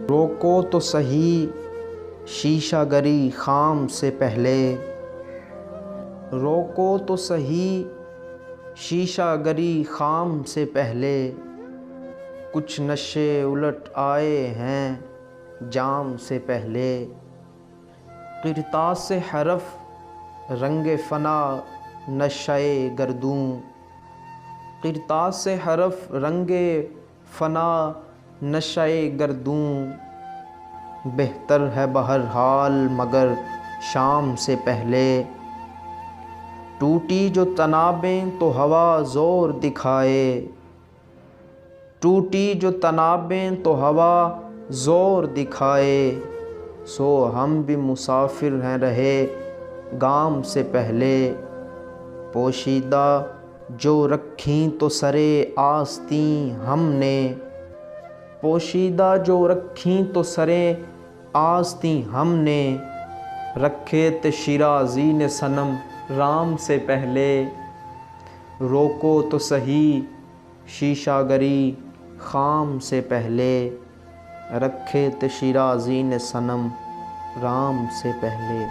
روکو تو سہی شیشہ گری خام سے پہلے، روکو تو سہی شیشہ گری خام سے پہلے، کچھ نشے الٹ آئے ہیں جام سے پہلے، قرطاس حرف رنگ فنا نشہ گردوں، قرطاس حرف رنگ فنا نشہ گردوں، بہتر ہے بہرحال مگر شام سے پہلے، ٹوٹی جو طنابیں تو ہوا زور دکھائے، ٹوٹی جو طنابیں تو ہوا زور دکھائے، سو ہم بھی مسافر ہیں رہے گام سے پہلے، پوشیدہ جو رکھیں تو سرے آستیں ہم نے، پوشیدہ جو رکھیں تو سرے آستیں ہم نے، رکھے تھے شیرازی نے صنم رام سے پہلے، روکو تو سہی شیشہ گری خام سے پہلے، رکھے تھے شیرازی نے صنم رام سے پہلے۔